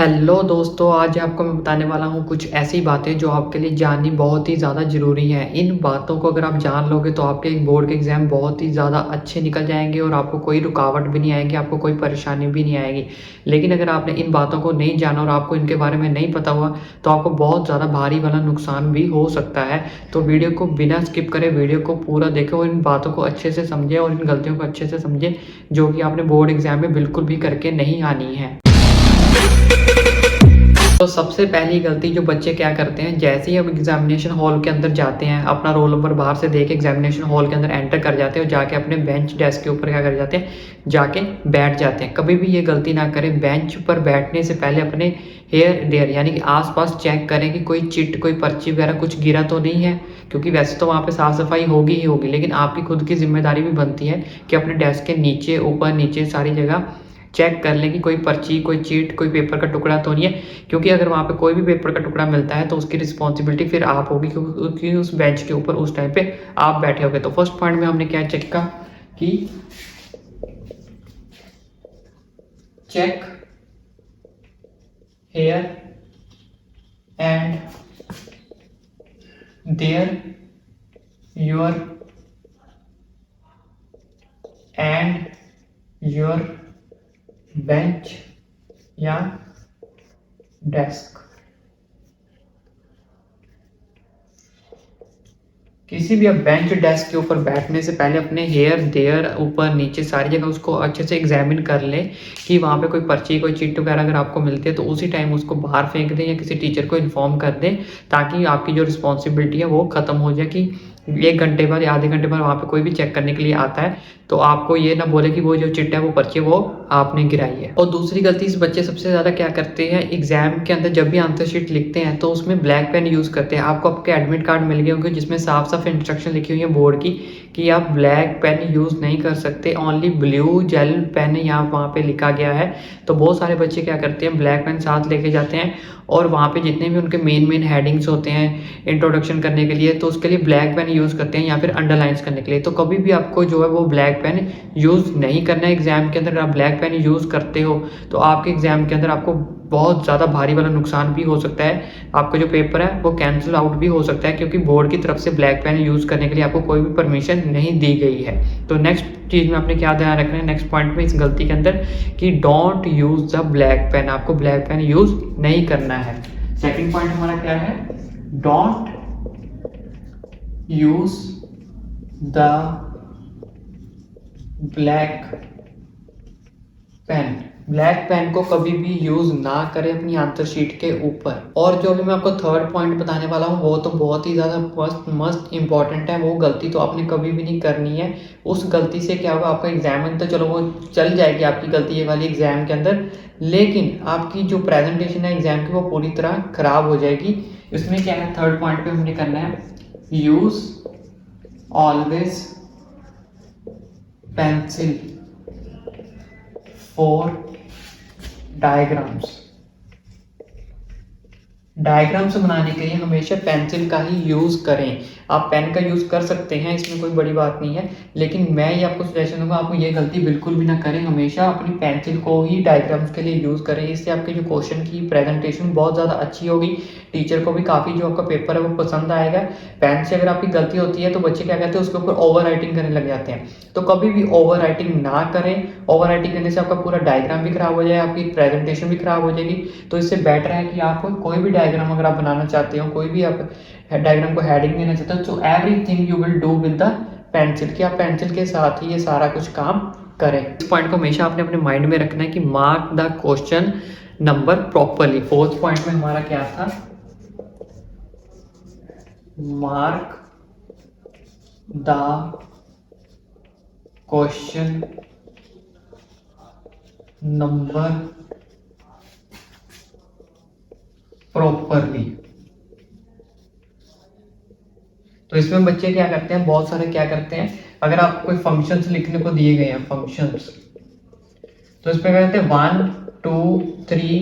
Hello दोस्तों, आज आपको मैं बताने वाला हूँ कुछ ऐसी बातें जो आपके लिए जाननी बहुत ही ज़्यादा ज़रूरी है। इन बातों को अगर आप जान लोगे तो आपके बोर्ड के एग्ज़ाम बहुत ही ज़्यादा अच्छे निकल जाएँगे और आपको कोई रुकावट भी नहीं आएगी, आपको कोई परेशानी भी नहीं आएगी। लेकिन अगर आपने इन बातों को नहीं जाना और आपको इनके बारे में नहीं पता हुआ तो आपको बहुत ज़्यादा भारी वाला नुकसान भी हो सकता है। तो वीडियो को बिना स्किप करे वीडियो को पूरा देखें और इन बातों को अच्छे से समझें और इन गलतियों को अच्छे से समझें जो कि आपने बोर्ड एग्ज़ाम में बिल्कुल भी करके नहीं आनी है। तो सबसे पहली गलती जो बच्चे क्या करते हैं, जैसे ही अब एग्जामिनेशन हॉल के अंदर जाते हैं, अपना रोल नंबर बाहर से देके एग्जामिनेशन हॉल के अंदर एंटर कर जाते हैं और जाके अपने बेंच डेस्क के ऊपर क्या कर जाते हैं, जाके बैठ जाते हैं। कभी भी ये गलती ना करें, बेंच पर बैठने से पहले अपने हेयर देयर यानी कि आसपास चेक करें कि कोई चिट, कोई पर्ची वगैरह कुछ गिरा तो नहीं है, क्योंकि वैसे तो वहाँ पे साफ सफाई होगी ही होगी, लेकिन आपकी खुद की जिम्मेदारी भी बनती है कि अपने डेस्क के नीचे, ऊपर, नीचे सारी जगह चेक कर लें कि कोई पर्ची, कोई चीट, कोई पेपर का टुकड़ा तो नहीं है। क्योंकि अगर वहाँ पे कोई भी पेपर का टुकड़ा मिलता है तो उसकी रिस्पॉन्सिबिलिटी फिर आप होगी, क्योंकि उस बेंच के ऊपर उस टाइम पे आप बैठे होगे। तो फर्स्ट पॉइंट में हमने क्या चेक किया कि check here and there your and your bench या डेस्क। किसी भी आप बेंच डेस्क के ऊपर बैठने से पहले अपने हेयर देयर ऊपर नीचे सारी जगह उसको अच्छे से एग्जामिन कर लें कि वहाँ पे कोई पर्ची, कोई चिट वगैरह अगर आपको मिलती है तो उसी टाइम उसको बाहर फेंक दें या किसी टीचर को इन्फॉर्म कर दें, ताकि आपकी जो रिस्पॉन्सिबिलिटी है वो ख़त्म हो जाए कि 1 घंटे बाद या आधे घंटे बाद वहाँ पे कोई भी चेक करने के लिए आता है तो आपको ये ना बोले कि वो जो चिट है, वो पर्ची वो आपने गिराई है। और दूसरी गलती इस बच्चे सबसे ज़्यादा क्या करते हैं, एग्जाम के अंदर जब भी आंसर शीट लिखते हैं तो उसमें ब्लैक पेन यूज़ करते हैं। आपको आपके एडमिट कार्ड मिल गए होंगे जिसमें साफ साफ इंस्ट्रक्शन लिखी हुई है बोर्ड की कि आप ब्लैक पेन यूज़ नहीं कर सकते, ओनली ब्लू जेल पेन यहाँ वहाँ पे लिखा गया है। तो बहुत सारे बच्चे क्या करते हैं, ब्लैक पेन साथ लेके जाते हैं और वहाँ पे जितने भी उनके मेन हेडिंग्स होते हैं इंट्रोडक्शन करने के लिए तो उसके लिए ब्लैक पेन यूज़ करते हैं या फिर अंडरलाइंस करने के लिए। तो कभी भी आपको जो है वो ब्लैक पेन यूज़ नहीं करना है एग्जाम के अंदर। अगर आप ब्लैक पेन यूज़ करते हो तो आपके एग्जाम के अंदर आपको बहुत ज़्यादा भारी वाला नुकसान भी हो सकता है। आपका जो पेपर है वो कैंसिल आउट भी हो सकता है, क्योंकि बोर्ड की तरफ से ब्लैक पेन यूज़ करने के लिए आपको कोई भी परमिशन नहीं दी गई है। तो नेक्स्ट चीज़ में आपने क्या ध्यान रखना है नेक्स्ट पॉइंट में इस गलती के अंदर, कि don't use the black pen. आपको ब्लैक पेन यूज़ नहीं करना है। सेकंड पॉइंट हमारा क्या है, don't use the black pen. Black pen को कभी भी यूज ना करें अपनी आंसर शीट के ऊपर। और जो भी मैं आपको थर्ड पॉइंट बताने वाला हूँ वो तो बहुत ही ज़्यादा मस्त इंपॉर्टेंट है। वो गलती तो आपने कभी भी नहीं करनी है। उस गलती से क्या होगा, आपका एग्जाम तो चलो वो चल जाएगी आपकी गलती ये वाली एग्जाम के अंदर, लेकिन आपकी जो प्रेजेंटेशन है एग्जाम की वो पूरी तरह खराब हो जाएगी। इसमें क्या है, थर्ड पॉइंट पे हमने करना है, use always pencil for diagrams. Diagrams बनाने के लिए हमेशा पेंसिल का ही यूज़ करें। आप पेन का यूज़ कर सकते हैं, इसमें कोई बड़ी बात नहीं है, लेकिन मैं ये आपको सजेशन दूंगा आपको ये गलती बिल्कुल भी ना करें। हमेशा अपनी पेंसिल को ही डायग्राम्स के लिए यूज़ करें। इससे आपके जो क्वेश्चन की प्रेजेंटेशन बहुत ज़्यादा अच्छी होगी, टीचर को भी काफ़ी जो आपका पेपर है वो पसंद आएगा। पेन से अगर आपकी गलती होती है तो बच्चे क्या कहते हैं, उसके ऊपर ओवर राइटिंग करने लग जाते हैं। तो कभी भी ओवर राइटिंग ना करें। ओवर राइटिंग करने से आपका पूरा डायग्राम भी खराब हो जाए, आपकी प्रेजेंटेशन भी खराब हो जाएगी। तो इससे बेटर है कि आप कोई भी डायग्राम अगर आप बनाना चाहते हो, कोई भी आप डायग्राम को हेडिंग देना चाहते हो, तो everything you will do with the pencil, कि आप पेंसिल के साथ ही ये सारा कुछ काम करें। इस पॉइंट को हमेशा आपने अपने माइंड में रखना है कि mark the question number properly. Fourth point में हमारा क्या था, mark the question number properly. तो इसमें बच्चे क्या करते हैं, बहुत सारे क्या करते हैं, अगर आपको कोई फंक्शंस लिखने को दिए गए हैं फंक्शंस, तो इसमें क्या कहते हैं 1 2 3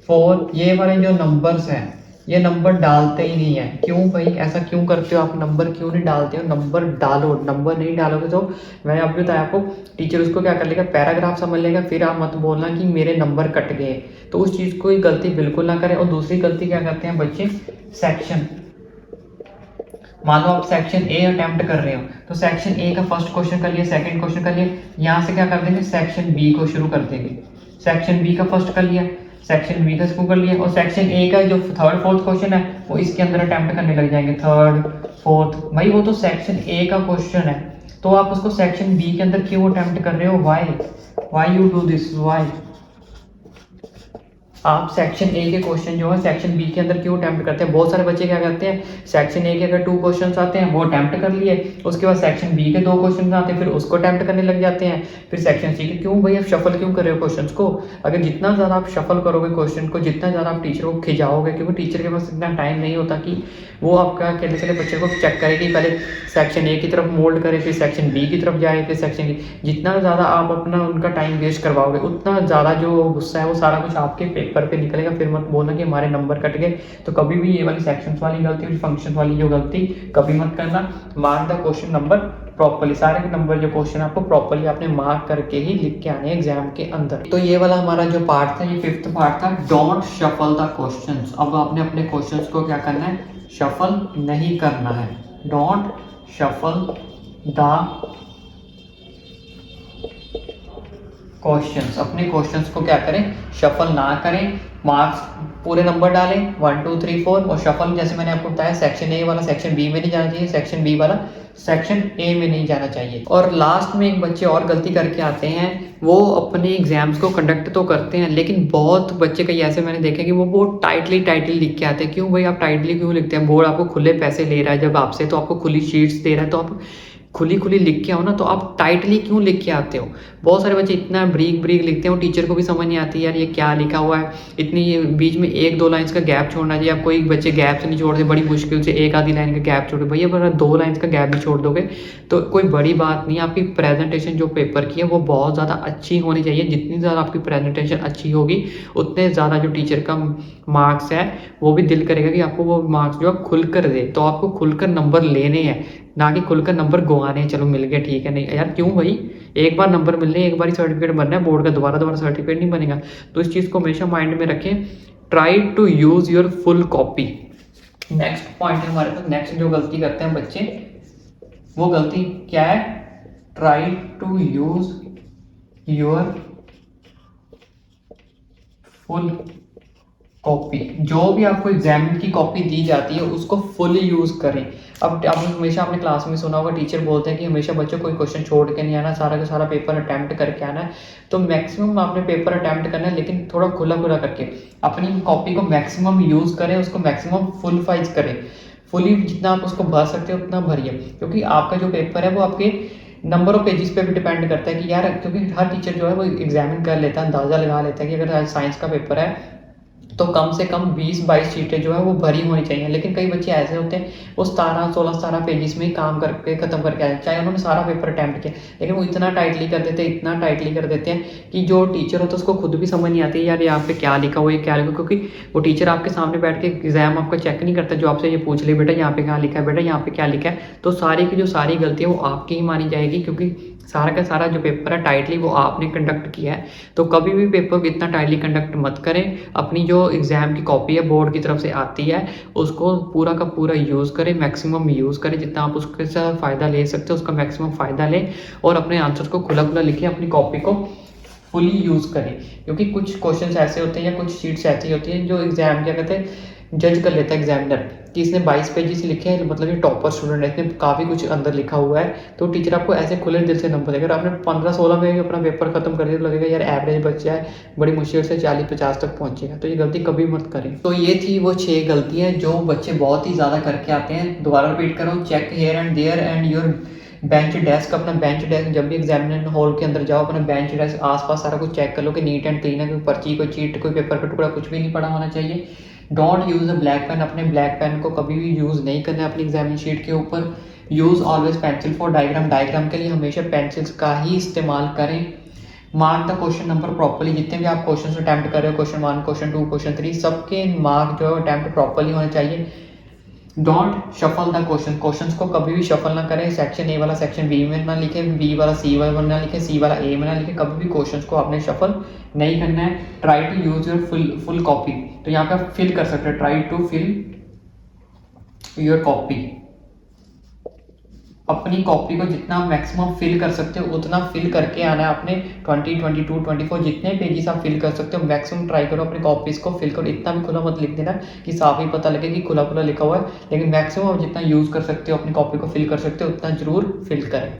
4 ये वाले जो नंबर्स हैं ये नंबर डालते ही नहीं है। क्यों भाई, ऐसा क्यों करते हो आप? नंबर क्यों नहीं डालते हो? नंबर डालो। नंबर नहीं डालोगे तो मैंने अभी बताया आपको, टीचर उसको क्या कर लेगा, पैराग्राफ समझ लेगा, फिर आप मत बोलना कि मेरे नंबर कट गए। तो उस चीज़ को गलती बिल्कुल ना करें। और दूसरी गलती क्या करते हैं बच्चे, सेक्शन, मान लो आप सेक्शन ए अटेम्प्ट कर रहे हो, तो सेक्शन ए का फर्स्ट क्वेश्चन कर लिया, सेकंड क्वेश्चन कर लिया, यहाँ से क्या कर देंगे, सेक्शन बी को शुरू कर देंगे। सेक्शन बी का फर्स्ट कर लिया, सेक्शन बी का शुरू कर लिया, और सेक्शन ए का जो थर्ड फोर्थ क्वेश्चन है वो इसके अंदर अटेम्प्ट करने लग जाएंगे। थर्ड फोर्थ, भाई वो तो सेक्शन ए का क्वेश्चन है, तो आप उसको सेक्शन बी के अंदर क्यों अटेम्प्ट कर रहे हो? Why you do this, why? आप सेक्शन ए के क्वेश्चन जो है सेक्शन बी के अंदर क्यों अटेम्प्ट करते हैं? बहुत सारे बच्चे क्या करते हैं, सेक्शन ए के अगर 2 क्वेश्चंस आते हैं वो अटेम्प्ट कर लिए, उसके बाद सेक्शन बी के 2 क्वेश्चन आते हैं फिर उसको अटेम्प्ट करने लग जाते हैं, फिर सेक्शन सी के। क्यों भाई, आप शफल क्यों कर रहे हो क्वेश्चंस को? अगर जितना ज़्यादा आप शफल करोगे क्वेश्चन को, जितना ज़्यादा आप टीचर को खिंचाओगे, क्योंकि टीचर के पास इतना टाइम नहीं होता कि वो आपका अकेले से बच्चे को चेक करे कि पहले सेक्शन ए की तरफ मोल्ड करे, फिर सेक्शन बी की तरफ जाए, फिर सेक्शन बी। जितना ज़्यादा आप अपना उनका टाइम वेस्ट करवाओगे, उतना ज़्यादा जो गुस्सा है वो सारा कुछ आपके पेपर पे निकलेगा। फिर मत बोलना कि हमारे नंबर कट गए। तो कभी भी ये वाली सेक्शंस वाली गलती और फंक्शन वाली जो गलती कभी मत करना। Mark the question number properly, सारे के नंबर जो क्वेश्चन आपको प्रॉपर्ली आपने मार्क करके ही लिख के आने एग्जाम के अंदर। तो ये वाला हमारा जो पार्ट था, ये 5th पार्ट था, डोंट शफल द क्वेश्चंस। अब आपने अपने क्वेश्चंस को क्या करना है, शफल नहीं करना है। डोंट शफल द क्वेश्चंस, अपने क्वेश्चंस को क्या करें, शफल ना करें। मार्क्स पूरे नंबर डालें 1 2 3 4, और शफल जैसे मैंने आपको बताया, सेक्शन ए वाला सेक्शन बी में नहीं जाना चाहिए, सेक्शन बी वाला सेक्शन ए में नहीं जाना चाहिए। और लास्ट में एक बच्चे और गलती करके आते हैं, वो अपने एग्जाम्स को कंडक्ट तो करते हैं, लेकिन बहुत बच्चे कई ऐसे मैंने देखे कि वो बहुत टाइटली लिख के आते हैं। क्यों भाई, आप टाइटली क्यों लिखते हैं? बोर्ड आपको खुले पैसे ले रहा है जब आपसे, तो आपको खुली शीट्स दे रहा है, तो आप खुली लिख के आओ ना। तो आप टाइटली क्यों लिख के आते हो? बहुत सारे बच्चे इतना ब्रीक लिखते हैं, वो टीचर को भी समझ नहीं आती यार ये क्या लिखा हुआ है। इतनी बीच में 1-2 लाइन्स का गैप छोड़ना चाहिए। आप कोई बच्चे गैप से नहीं छोड़ते, बड़ी मुश्किल से 1 आधी लाइन का गैप छोड़े। भैया अगर 2 लाइन्स का गैप भी छोड़ दोगे तो कोई बड़ी बात नहीं। आपकी प्रेजेंटेशन जो पेपर की है वो बहुत ज़्यादा अच्छी होनी चाहिए। जितनी ज़्यादा आपकी प्रेजेंटेशन अच्छी होगी, उतने ज़्यादा जो टीचर का मार्क्स है वो भी दिल करेगा कि आपको वो मार्क्स जो है खुल कर दे। तो आपको खुलकर नंबर लेने हैं, ना कि खुलकर नंबर गंवाने हैं। चलो मिल गया ठीक है, नहीं यार क्यों भाई, एक बार नंबर मिलने, एक बार ही सर्टिफिकेट बनना है बोर्ड का, दोबारा सर्टिफिकेट नहीं बनेगा। तो इस चीज़ को हमेशा माइंड में रखें। Try to use your full copy. Next point है हमारे पास, नेक्स्ट जो गलती करते हैं बच्चे, वो गलती क्या है, try to use your full copy. जो भी आपको एग्जाम की कॉपी दी जाती है उसको फुल यूज करें। अब आपने हमेशा अपने क्लास में सुना होगा, टीचर बोलते हैं कि हमेशा बच्चों कोई क्वेश्चन छोड़ के नहीं आना, सारा का सारा पेपर अटेम्प्ट करके आना है। तो मैक्सिमम आपने पेपर अटेम्प्ट करना है, लेकिन थोड़ा खुला करके अपनी कॉपी को मैक्सिमम यूज करें, उसको मैक्सिमम फुलफाइज करें। फुली जितना आप उसको भर सकते हो उतना भरिए, क्योंकि आपका जो पेपर है वो आपके नंबर ऑफ पेजेस पे भी डिपेंड करता है कि यार, क्योंकि हर टीचर जो है वो एग्जामिन कर लेता है, अंदाजा लगा लेता है कि अगर साइंस का पेपर है तो कम से कम 20-22 सीटें जो है वो भरी होनी चाहिए। लेकिन कई बच्चे ऐसे होते हैं वो 17-16 पेजेस में काम करके खत्म करके आए, चाहे उन्होंने सारा पेपर अटेम्प्ट किया, लेकिन वो इतना टाइटली कर देते हैं कि जो टीचर होता है उसको खुद भी समझ नहीं आती यार यहाँ पे क्या लिखा हुआ है, क्या लिखा, क्योंकि वो टीचर आपके सामने बैठ के एग्जाम आपका चेक नहीं करता, जो आपसे ये पूछ ले बेटा यहाँ पे क्या लिखा है, बेटा यहाँ पे क्या लिखा है। तो सारी की जो सारी गलतियाँ वो आपकी ही मानी जाएगी, क्योंकि सारा का सारा जो पेपर है टाइटली वो आपने कंडक्ट किया है। तो कभी भी पेपर को इतना टाइटली कंडक्ट मत करें। अपनी जो एग्ज़ाम की कॉपी है बोर्ड की तरफ से आती है उसको पूरा का पूरा यूज़ करें, मैक्सिमम यूज़ करें। जितना आप उसके साथ फ़ायदा ले सकते हो उसका मैक्सिमम फ़ायदा लें, और अपने आंसर्स को खुला लिखें, अपनी कॉपी को फुली यूज़ करें। क्योंकि कुछ क्वेश्चंस ऐसे होते हैं या कुछ शीट्स ऐसी होती हैं जो एग्ज़ाम क्या कहते हैं जज कर लेता है एग्जामिनर कि इसने 22 पेजेस लिखे हैं, मतलब ये टॉपर स्टूडेंट है, इसने काफ़ी कुछ अंदर लिखा हुआ है। तो टीचर आपको ऐसे खुले दिल से नंबर देगा। अगर आपने 15-16 में अपना पेपर खत्म कर दिया तो लगेगा यार एवरेज बच्चा है, बड़ी मुश्किल से 40-50 तक पहुंचेगा। तो ये गलती कभी मत करें। तो ये थी वो 6 गलतियाँ जो बच्चे बहुत ही ज़्यादा करके आते हैं। दोबारा रिपीट करो, check here and there and your bench desk. अपना बेंच डेस्क जब भी एग्जामिनेशन हॉल के अंदर जाओ, अपना बेंच डेस्क आसपास सारा कुछ चेक कर लो कि नीट एंड क्लीन है, कोई पर्ची, कोई चीट, कोई पेपर का टुकड़ा कुछ भी नहीं पड़ा होना चाहिए। Don't use a black pen. अपने ब्लैक पेन को कभी भी यूज़ नहीं करना है अपनी एग्जामिनेशन शीट के ऊपर। Use always pencil for diagram. Diagram के लिए हमेशा पेंसिल्स का ही इस्तेमाल करें। Mark the question number properly, जितने भी आप क्वेश्चन अटैम्प्ट कर रहे हो, क्वेश्चन 1, क्वेश्चन 2, क्वेश्चन 3, सबके मार्क जो है अटैम्प्ट प्रॉपर्ली होने चाहिए। डोंट शफल द क्वेश्चंस को कभी भी शफल ना करें। सेक्शन ए वाला सेक्शन बी में ना लिखे, बी वाला सी में ना लिखे, सी वाला ए में ना लिखे, कभी भी क्वेश्चंस को आपने शफल नहीं करना है। Try to use your full copy, तो यहाँ पे आप फिल कर सकते हैं, try to fill your copy. अपनी कॉपी को जितना मैक्सिमम फिल कर सकते हो उतना फिल करके आना है अपने 20, 22, 24 जितने पेजेस आप फिल कर सकते हो मैक्सिमम ट्राई करो अपनी कॉपीज को फिल करो। इतना भी खुला मत लिख देना कि साफ ही पता लगे कि खुला खुला लिखा हुआ है, लेकिन मैक्सिमम जितना यूज कर सकते हो अपनी कॉपी को फिल कर सकते हो उतना जरूर फिल करें।